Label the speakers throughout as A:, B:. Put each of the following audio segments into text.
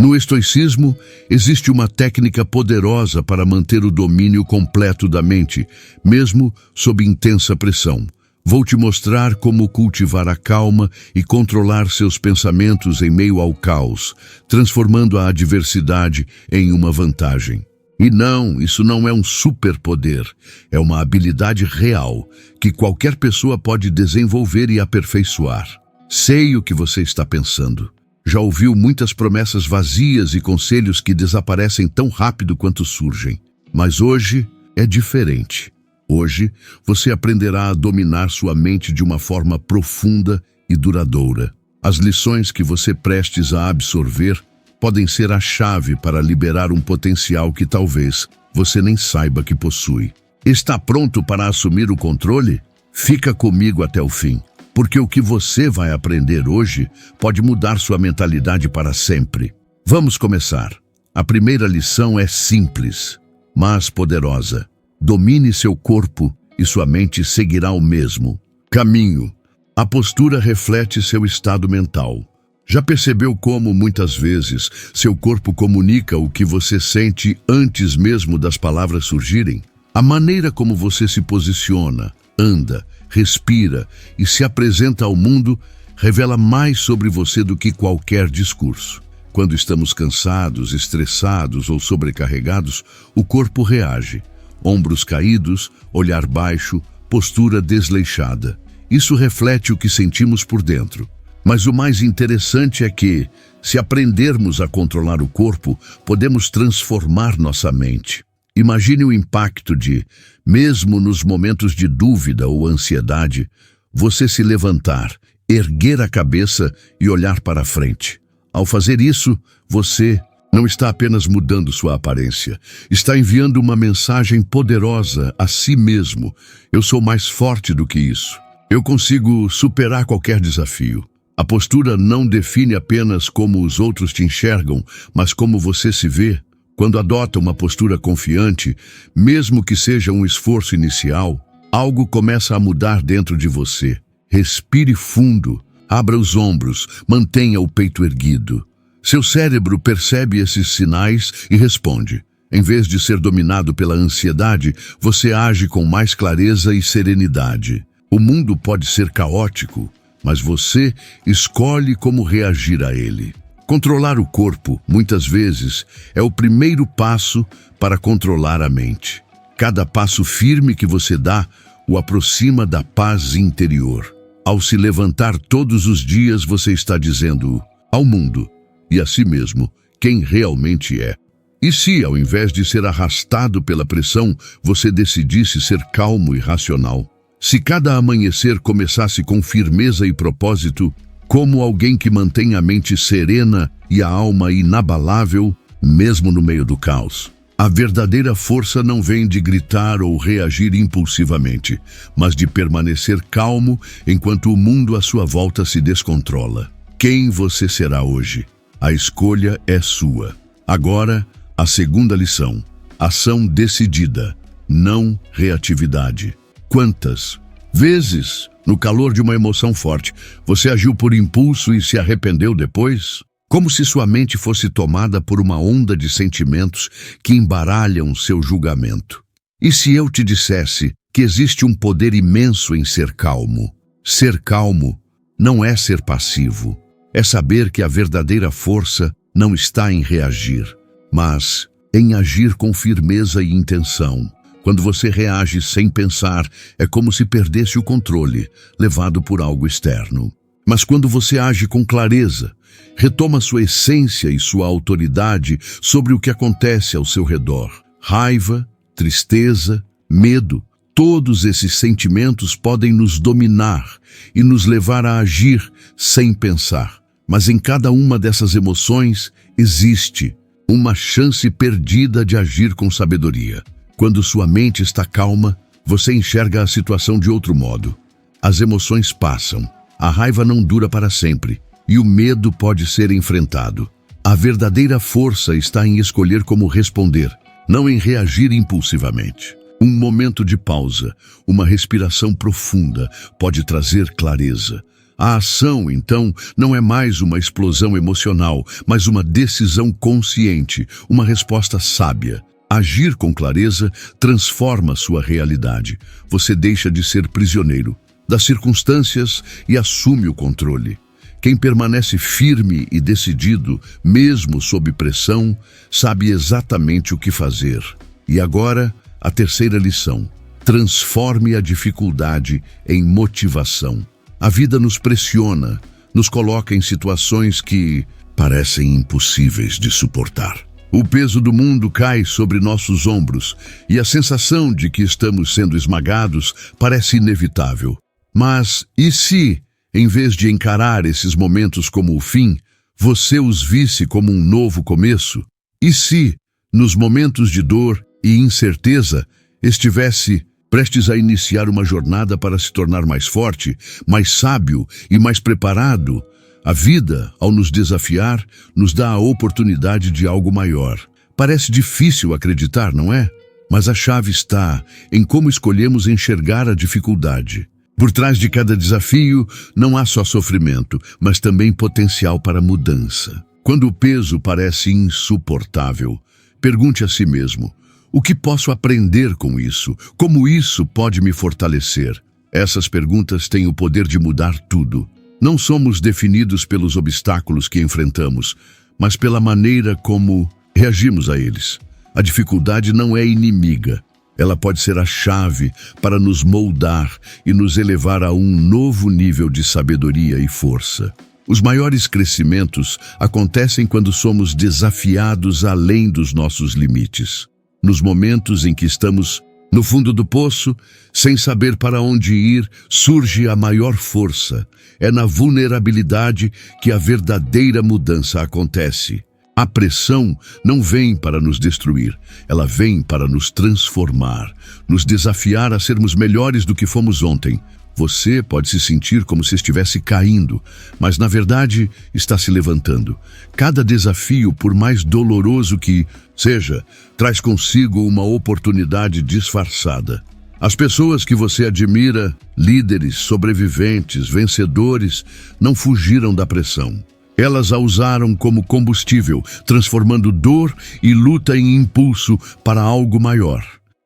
A: No estoicismo, existe uma técnica poderosa para manter o domínio completo da mente, mesmo sob intensa pressão. Vou te mostrar como cultivar a calma e controlar seus pensamentos em meio ao caos, transformando a adversidade em uma vantagem. E não, isso não é um superpoder, é uma habilidade real que qualquer pessoa pode desenvolver e aperfeiçoar. Sei o que você está pensando. Já ouviu muitas promessas vazias e conselhos que desaparecem tão rápido quanto surgem. Mas hoje é diferente. Hoje, você aprenderá a dominar sua mente de uma forma profunda e duradoura. As lições que você prestes a absorver podem ser a chave para liberar um potencial que talvez você nem saiba que possui. Está pronto para assumir o controle? Fica comigo até o fim, porque o que você vai aprender hoje pode mudar sua mentalidade para sempre. Vamos começar. A primeira lição é simples, mas poderosa. Domine seu corpo e sua mente seguirá o mesmo caminho. A postura reflete seu estado mental. Já percebeu como, muitas vezes, seu corpo comunica o que você sente antes mesmo das palavras surgirem? A maneira como você se posiciona, anda, respira e se apresenta ao mundo revela mais sobre você do que qualquer discurso. Quando estamos cansados, estressados ou sobrecarregados, o corpo reage. Ombros caídos, olhar baixo, postura desleixada. Isso reflete o que sentimos por dentro. Mas o mais interessante é que, se aprendermos a controlar o corpo, podemos transformar nossa mente. Imagine o impacto de, mesmo nos momentos de dúvida ou ansiedade, você se levantar, erguer a cabeça e olhar para frente. Ao fazer isso, você não está apenas mudando sua aparência, está enviando uma mensagem poderosa a si mesmo. Eu sou mais forte do que isso. Eu consigo superar qualquer desafio. A postura não define apenas como os outros te enxergam, mas como você se vê. Quando adota uma postura confiante, mesmo que seja um esforço inicial, algo começa a mudar dentro de você. Respire fundo, abra os ombros, mantenha o peito erguido. Seu cérebro percebe esses sinais e responde. Em vez de ser dominado pela ansiedade, você age com mais clareza e serenidade. O mundo pode ser caótico, mas você escolhe como reagir a ele. Controlar o corpo, muitas vezes, é o primeiro passo para controlar a mente. Cada passo firme que você dá o aproxima da paz interior. Ao se levantar todos os dias, você está dizendo ao mundo e a si mesmo quem realmente é. E se, ao invés de ser arrastado pela pressão, você decidisse ser calmo e racional? Se cada amanhecer começasse com firmeza e propósito, como alguém que mantém a mente serena e a alma inabalável, mesmo no meio do caos. A verdadeira força não vem de gritar ou reagir impulsivamente, mas de permanecer calmo enquanto o mundo à sua volta se descontrola. Quem você será hoje? A escolha é sua. Agora, a segunda lição. Ação decidida, não reatividade. Quantas vezes, no calor de uma emoção forte, você agiu por impulso e se arrependeu depois? Como se sua mente fosse tomada por uma onda de sentimentos que embaralham seu julgamento. E se eu te dissesse que existe um poder imenso em ser calmo? Ser calmo não é ser passivo. É saber que a verdadeira força não está em reagir, mas em agir com firmeza e intenção. Quando você reage sem pensar, é como se perdesse o controle, levado por algo externo. Mas quando você age com clareza, retoma sua essência e sua autoridade sobre o que acontece ao seu redor. Raiva, tristeza, medo, todos esses sentimentos podem nos dominar e nos levar a agir sem pensar. Mas em cada uma dessas emoções existe uma chance perdida de agir com sabedoria. Quando sua mente está calma, você enxerga a situação de outro modo. As emoções passam, a raiva não dura para sempre e o medo pode ser enfrentado. A verdadeira força está em escolher como responder, não em reagir impulsivamente. Um momento de pausa, uma respiração profunda pode trazer clareza. A ação, então, não é mais uma explosão emocional, mas uma decisão consciente, uma resposta sábia. Agir com clareza transforma sua realidade. Você deixa de ser prisioneiro das circunstâncias e assume o controle. Quem permanece firme e decidido, mesmo sob pressão, sabe exatamente o que fazer. E agora, a terceira lição. Transforme a dificuldade em motivação. A vida nos pressiona, nos coloca em situações que parecem impossíveis de suportar. O peso do mundo cai sobre nossos ombros e a sensação de que estamos sendo esmagados parece inevitável. Mas e se, em vez de encarar esses momentos como o fim, você os visse como um novo começo? E se, nos momentos de dor e incerteza, estivesse prestes a iniciar uma jornada para se tornar mais forte, mais sábio e mais preparado? A vida, ao nos desafiar, nos dá a oportunidade de algo maior. Parece difícil acreditar, não é? Mas a chave está em como escolhemos enxergar a dificuldade. Por trás de cada desafio, não há só sofrimento, mas também potencial para mudança. Quando o peso parece insuportável, pergunte a si mesmo: o que posso aprender com isso? Como isso pode me fortalecer? Essas perguntas têm o poder de mudar tudo. Não somos definidos pelos obstáculos que enfrentamos, mas pela maneira como reagimos a eles. A dificuldade não é inimiga. Ela pode ser a chave para nos moldar e nos elevar a um novo nível de sabedoria e força. Os maiores crescimentos acontecem quando somos desafiados além dos nossos limites. Nos momentos em que estamos no fundo do poço, sem saber para onde ir, surge a maior força. É na vulnerabilidade que a verdadeira mudança acontece. A pressão não vem para nos destruir, ela vem para nos transformar, nos desafiar a sermos melhores do que fomos ontem. Você pode se sentir como se estivesse caindo, mas na verdade está se levantando. Cada desafio, por mais doloroso que seja, traz consigo uma oportunidade disfarçada. As pessoas que você admira, líderes, sobreviventes, vencedores, não fugiram da pressão. Elas a usaram como combustível, transformando dor e luta em impulso para algo maior.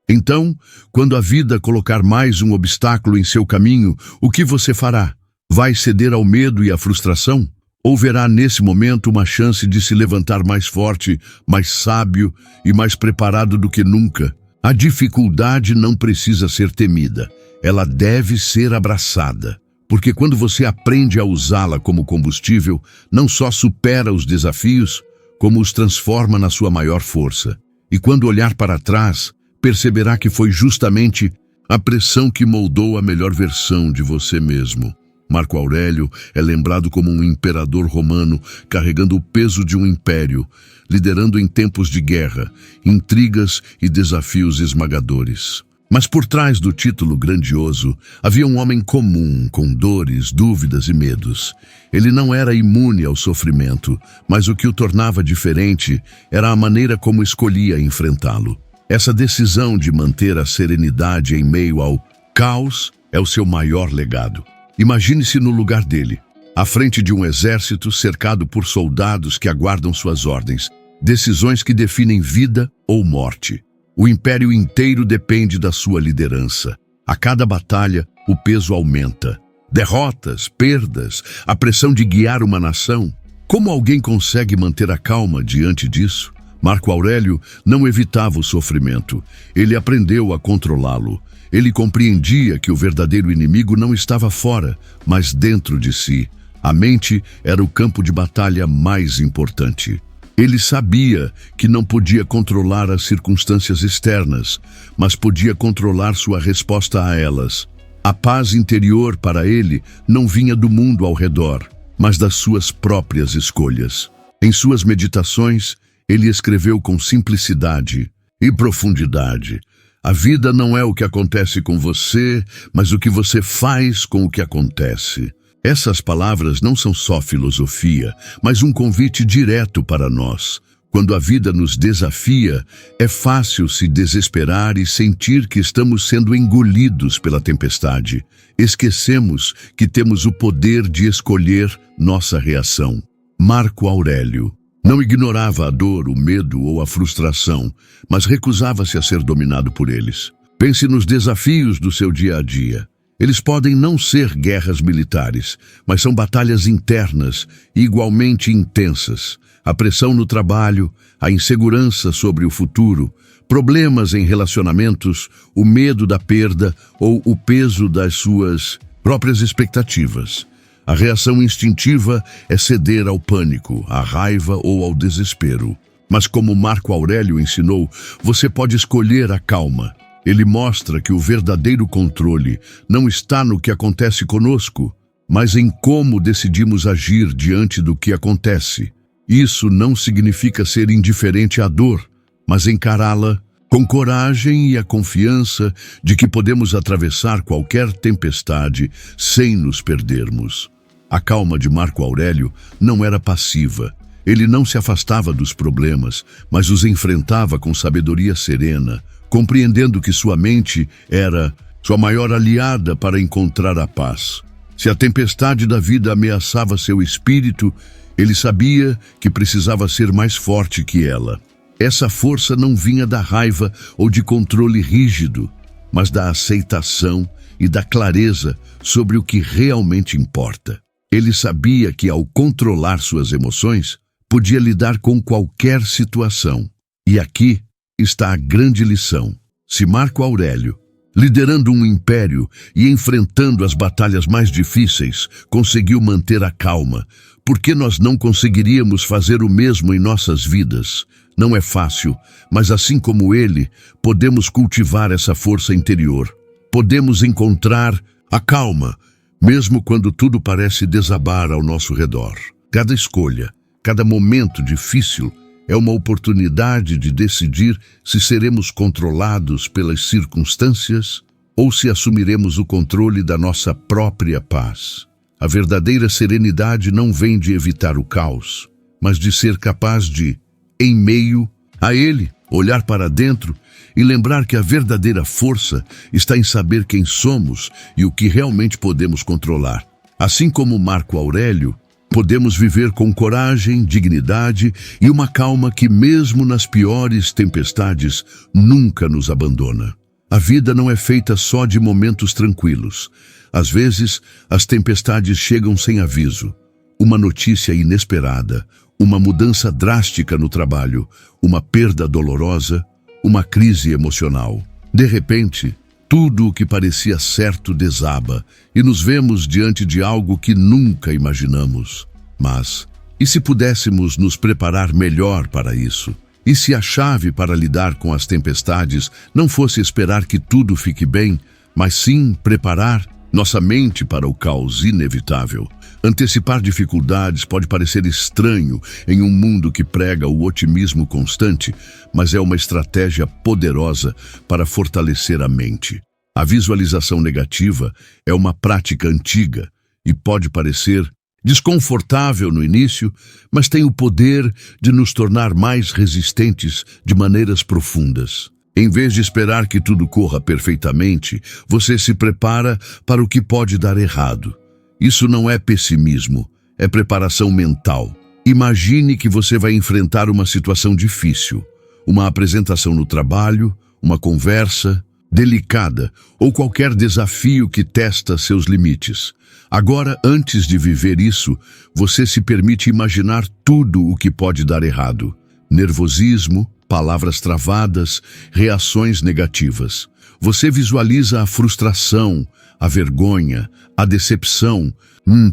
A: Então, quando a vida colocar mais um obstáculo em seu caminho, o que você fará? Vai ceder ao medo e à frustração? Ou verá nesse momento uma chance de se levantar mais forte, mais sábio e mais preparado do que nunca? A dificuldade não precisa ser temida, ela deve ser abraçada. Porque quando você aprende a usá-la como combustível, não só supera os desafios, como os transforma na sua maior força. E quando olhar para trás, perceberá que foi justamente a pressão que moldou a melhor versão de você mesmo. Marco Aurélio é lembrado como um imperador romano carregando o peso de um império, liderando em tempos de guerra, intrigas e desafios esmagadores. Mas por trás do título grandioso, havia um homem comum, com dores, dúvidas e medos. Ele não era imune ao sofrimento, mas o que o tornava diferente era a maneira como escolhia enfrentá-lo. Essa decisão de manter a serenidade em meio ao caos é o seu maior legado. Imagine-se no lugar dele, à frente de um exército cercado por soldados que aguardam suas ordens, decisões que definem vida ou morte. O império inteiro depende da sua liderança. A cada batalha, o peso aumenta. Derrotas, perdas, a pressão de guiar uma nação. Como alguém consegue manter a calma diante disso? Marco Aurélio não evitava o sofrimento. Ele aprendeu a controlá-lo. Ele compreendia que o verdadeiro inimigo não estava fora, mas dentro de si. A mente era o campo de batalha mais importante. Ele sabia que não podia controlar as circunstâncias externas, mas podia controlar sua resposta a elas. A paz interior para ele não vinha do mundo ao redor, mas das suas próprias escolhas. Em suas meditações, ele escreveu com simplicidade e profundidade: a vida não é o que acontece com você, mas o que você faz com o que acontece. Essas palavras não são só filosofia, mas um convite direto para nós. Quando a vida nos desafia, é fácil se desesperar e sentir que estamos sendo engolidos pela tempestade. Esquecemos que temos o poder de escolher nossa reação. Marco Aurélio não ignorava a dor, o medo ou a frustração, mas recusava-se a ser dominado por eles. Pense nos desafios do seu dia a dia. Eles podem não ser guerras militares, mas são batalhas internas e igualmente intensas. A pressão no trabalho, a insegurança sobre o futuro, problemas em relacionamentos, o medo da perda ou o peso das suas próprias expectativas. A reação instintiva é ceder ao pânico, à raiva ou ao desespero. Mas como Marco Aurélio ensinou, você pode escolher a calma. Ele mostra que o verdadeiro controle não está no que acontece conosco, mas em como decidimos agir diante do que acontece. Isso não significa ser indiferente à dor, mas encará-la com coragem e a confiança de que podemos atravessar qualquer tempestade sem nos perdermos. A calma de Marco Aurélio não era passiva. Ele não se afastava dos problemas, mas os enfrentava com sabedoria serena, compreendendo que sua mente era sua maior aliada para encontrar a paz. Se a tempestade da vida ameaçava seu espírito, ele sabia que precisava ser mais forte que ela. Essa força não vinha da raiva ou de controle rígido, mas da aceitação e da clareza sobre o que realmente importa. Ele sabia que, ao controlar suas emoções, podia lidar com qualquer situação. E aqui está a grande lição. Se Marco Aurélio, liderando um império e enfrentando as batalhas mais difíceis, conseguiu manter a calma, por que nós não conseguiríamos fazer o mesmo em nossas vidas? Não é fácil, mas assim como ele, podemos cultivar essa força interior. Podemos encontrar a calma, mesmo quando tudo parece desabar ao nosso redor. Cada escolha, cada momento difícil é uma oportunidade de decidir se seremos controlados pelas circunstâncias ou se assumiremos o controle da nossa própria paz. A verdadeira serenidade não vem de evitar o caos, mas de ser capaz de, em meio a ele, olhar para dentro e lembrar que a verdadeira força está em saber quem somos e o que realmente podemos controlar. Assim como Marco Aurélio, podemos viver com coragem, dignidade e uma calma que, mesmo nas piores tempestades, nunca nos abandona. A vida não é feita só de momentos tranquilos. Às vezes, as tempestades chegam sem aviso. Uma notícia inesperada, uma mudança drástica no trabalho, uma perda dolorosa, uma crise emocional. De repente, tudo o que parecia certo desaba e nos vemos diante de algo que nunca imaginamos. Mas, e se pudéssemos nos preparar melhor para isso? E se a chave para lidar com as tempestades não fosse esperar que tudo fique bem, mas sim preparar nossa mente para o caos inevitável? Antecipar dificuldades pode parecer estranho em um mundo que prega o otimismo constante, mas é uma estratégia poderosa para fortalecer a mente. A visualização negativa é uma prática antiga e pode parecer desconfortável no início, mas tem o poder de nos tornar mais resistentes de maneiras profundas. Em vez de esperar que tudo corra perfeitamente, você se prepara para o que pode dar errado. Isso não é pessimismo, é preparação mental. Imagine que você vai enfrentar uma situação difícil, uma apresentação no trabalho, uma conversa delicada ou qualquer desafio que testa seus limites. Agora, antes de viver isso, você se permite imaginar tudo o que pode dar errado. Nervosismo, palavras travadas, reações negativas. Você visualiza a frustração, a vergonha, a decepção,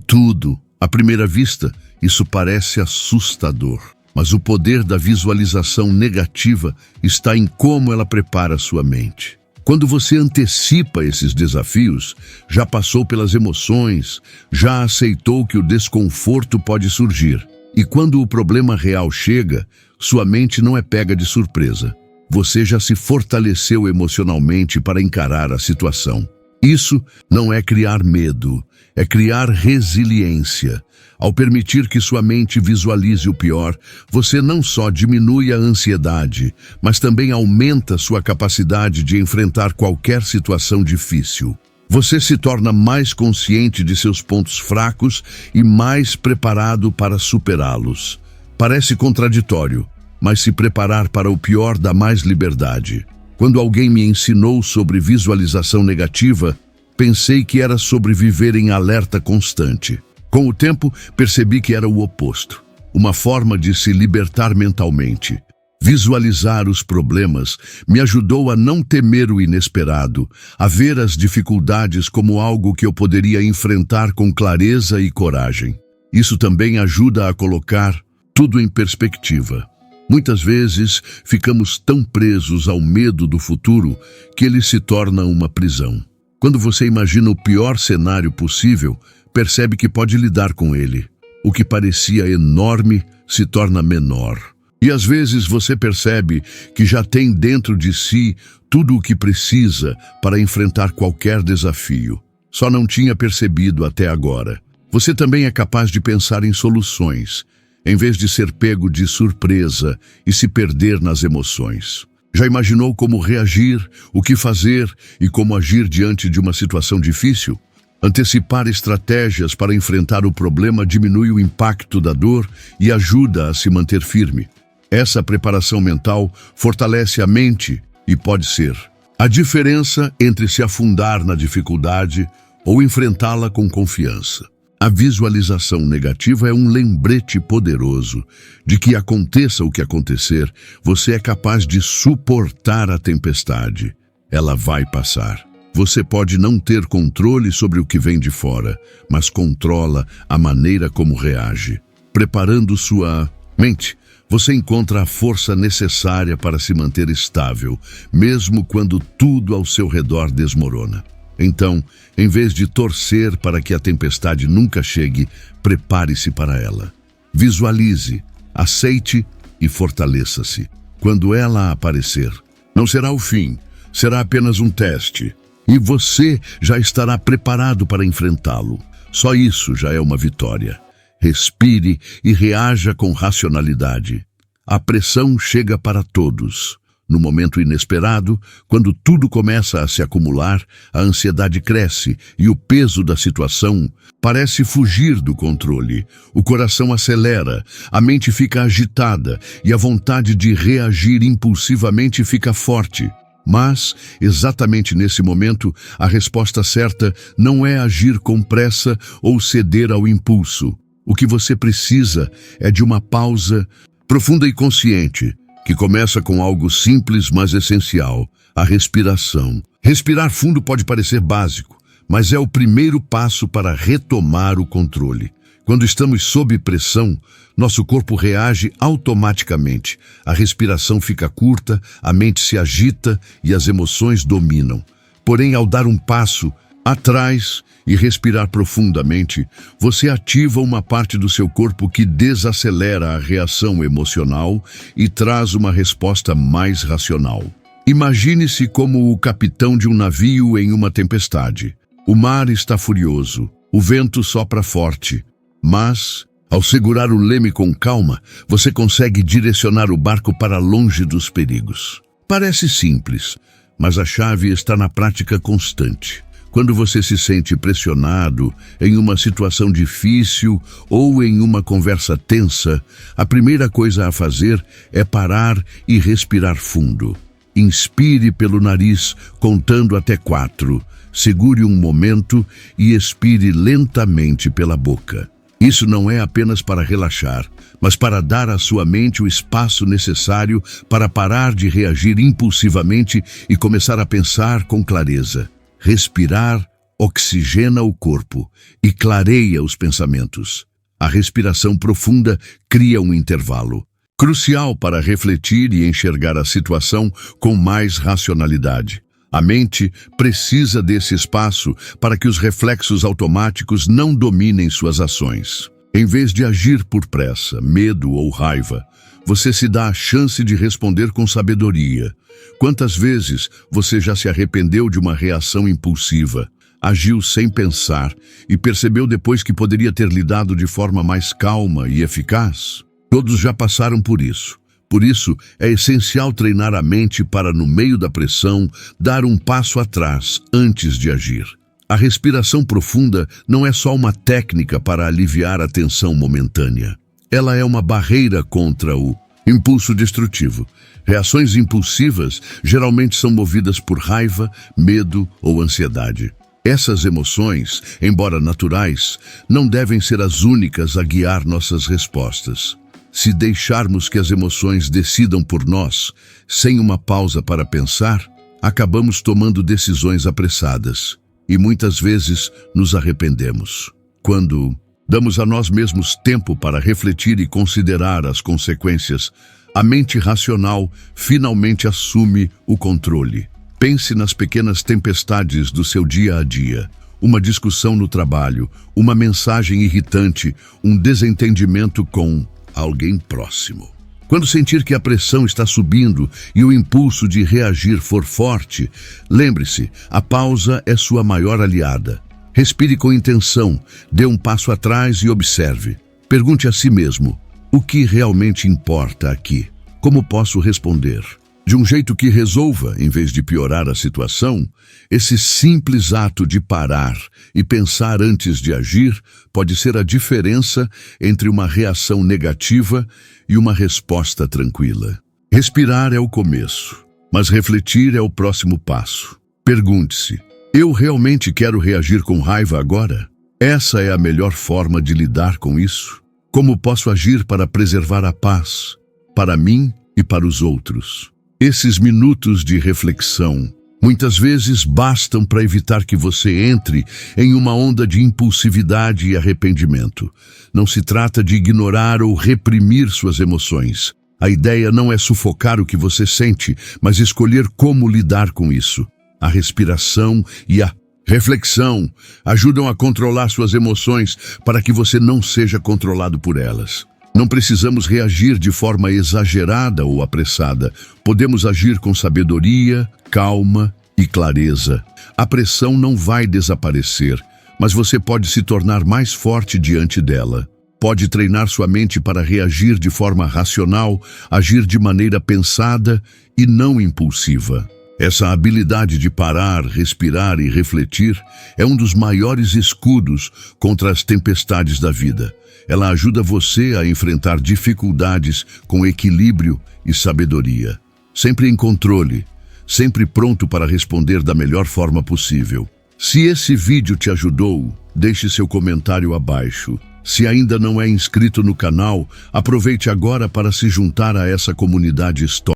A: tudo. À primeira vista, isso parece assustador. Mas o poder da visualização negativa está em como ela prepara sua mente. Quando você antecipa esses desafios, já passou pelas emoções, já aceitou que o desconforto pode surgir. E quando o problema real chega, sua mente não é pega de surpresa. Você já se fortaleceu emocionalmente para encarar a situação. Isso não é criar medo, é criar resiliência. Ao permitir que sua mente visualize o pior, você não só diminui a ansiedade, mas também aumenta sua capacidade de enfrentar qualquer situação difícil. Você se torna mais consciente de seus pontos fracos e mais preparado para superá-los. Parece contraditório, mas se preparar para o pior dá mais liberdade. Quando alguém me ensinou sobre visualização negativa, pensei que era sobre viver em alerta constante. Com o tempo, percebi que era o oposto, uma forma de se libertar mentalmente. Visualizar os problemas me ajudou a não temer o inesperado, a ver as dificuldades como algo que eu poderia enfrentar com clareza e coragem. Isso também ajuda a colocar tudo em perspectiva. Muitas vezes, ficamos tão presos ao medo do futuro que ele se torna uma prisão. Quando você imagina o pior cenário possível, percebe que pode lidar com ele. O que parecia enorme se torna menor. E às vezes você percebe que já tem dentro de si tudo o que precisa para enfrentar qualquer desafio. Só não tinha percebido até agora. Você também é capaz de pensar em soluções, em vez de ser pego de surpresa e se perder nas emoções. Já imaginou como reagir, o que fazer e como agir diante de uma situação difícil? Antecipar estratégias para enfrentar o problema diminui o impacto da dor e ajuda a se manter firme. Essa preparação mental fortalece a mente e pode ser a diferença entre se afundar na dificuldade ou enfrentá-la com confiança. A visualização negativa é um lembrete poderoso de que aconteça o que acontecer, você é capaz de suportar a tempestade. Ela vai passar. Você pode não ter controle sobre o que vem de fora, mas controla a maneira como reage. Preparando sua mente, você encontra a força necessária para se manter estável, mesmo quando tudo ao seu redor desmorona. Então, em vez de torcer para que a tempestade nunca chegue, prepare-se para ela. Visualize, aceite e fortaleça-se. Quando ela aparecer, não será o fim, será apenas um teste. E você já estará preparado para enfrentá-lo. Só isso já é uma vitória. Respire e reaja com racionalidade. A pressão chega para todos. No momento inesperado, quando tudo começa a se acumular, a ansiedade cresce e o peso da situação parece fugir do controle. O coração acelera, a mente fica agitada e a vontade de reagir impulsivamente fica forte. Mas, exatamente nesse momento, a resposta certa não é agir com pressa ou ceder ao impulso. O que você precisa é de uma pausa profunda e consciente, que começa com algo simples, mas essencial: a respiração. Respirar fundo pode parecer básico, mas é o primeiro passo para retomar o controle. Quando estamos sob pressão, nosso corpo reage automaticamente. A respiração fica curta, a mente se agita e as emoções dominam. Porém, ao dar um passo atrás e respirar profundamente, você ativa uma parte do seu corpo que desacelera a reação emocional e traz uma resposta mais racional. Imagine-se como o capitão de um navio em uma tempestade. O mar está furioso, o vento sopra forte, mas, ao segurar o leme com calma, você consegue direcionar o barco para longe dos perigos. Parece simples, mas a chave está na prática constante. Quando você se sente pressionado em uma situação difícil ou em uma conversa tensa, a primeira coisa a fazer é parar e respirar fundo. Inspire pelo nariz, contando até 4. Segure um momento e expire lentamente pela boca. Isso não é apenas para relaxar, mas para dar à sua mente o espaço necessário para parar de reagir impulsivamente e começar a pensar com clareza. Respirar oxigena o corpo e clareia os pensamentos. A respiração profunda cria um intervalo, crucial para refletir e enxergar a situação com mais racionalidade. A mente precisa desse espaço para que os reflexos automáticos não dominem suas ações. Em vez de agir por pressa, medo ou raiva, Você se dá a chance de responder com sabedoria. Quantas vezes você já se arrependeu de uma reação impulsiva, agiu sem pensar e percebeu depois que poderia ter lidado de forma mais calma e eficaz? Todos já passaram por isso. Por isso, é essencial treinar a mente para, no meio da pressão, dar um passo atrás antes de agir. A respiração profunda não é só uma técnica para aliviar a tensão momentânea. Ela é uma barreira contra o impulso destrutivo. Reações impulsivas geralmente são movidas por raiva, medo ou ansiedade. Essas emoções, embora naturais, não devem ser as únicas a guiar nossas respostas. Se deixarmos que as emoções decidam por nós, sem uma pausa para pensar, acabamos tomando decisões apressadas e muitas vezes nos arrependemos. Quando damos a nós mesmos tempo para refletir e considerar as consequências, a mente racional finalmente assume o controle. Pense nas pequenas tempestades do seu dia a dia. Uma discussão no trabalho, uma mensagem irritante, um desentendimento com alguém próximo. Quando sentir que a pressão está subindo e o impulso de reagir for forte, lembre-se, a pausa é sua maior aliada. Respire com intenção, dê um passo atrás e observe. Pergunte a si mesmo, o que realmente importa aqui? Como posso responder? De um jeito que resolva, em vez de piorar a situação, esse simples ato de parar e pensar antes de agir pode ser a diferença entre uma reação negativa e uma resposta tranquila. Respirar é o começo, mas refletir é o próximo passo. Pergunte-se, eu realmente quero reagir com raiva agora? Essa é a melhor forma de lidar com isso? Como posso agir para preservar a paz, para mim e para os outros? Esses minutos de reflexão muitas vezes bastam para evitar que você entre em uma onda de impulsividade e arrependimento. Não se trata de ignorar ou reprimir suas emoções. A ideia não é sufocar o que você sente, mas escolher como lidar com isso. A respiração e a reflexão ajudam a controlar suas emoções para que você não seja controlado por elas. Não precisamos reagir de forma exagerada ou apressada. Podemos agir com sabedoria, calma e clareza. A pressão não vai desaparecer, mas você pode se tornar mais forte diante dela. Pode treinar sua mente para reagir de forma racional, agir de maneira pensada e não impulsiva. Essa habilidade de parar, respirar e refletir é um dos maiores escudos contra as tempestades da vida. Ela ajuda você a enfrentar dificuldades com equilíbrio e sabedoria. Sempre em controle, sempre pronto para responder da melhor forma possível. Se esse vídeo te ajudou, deixe seu comentário abaixo. Se ainda não é inscrito no canal, aproveite agora para se juntar a essa comunidade histórica.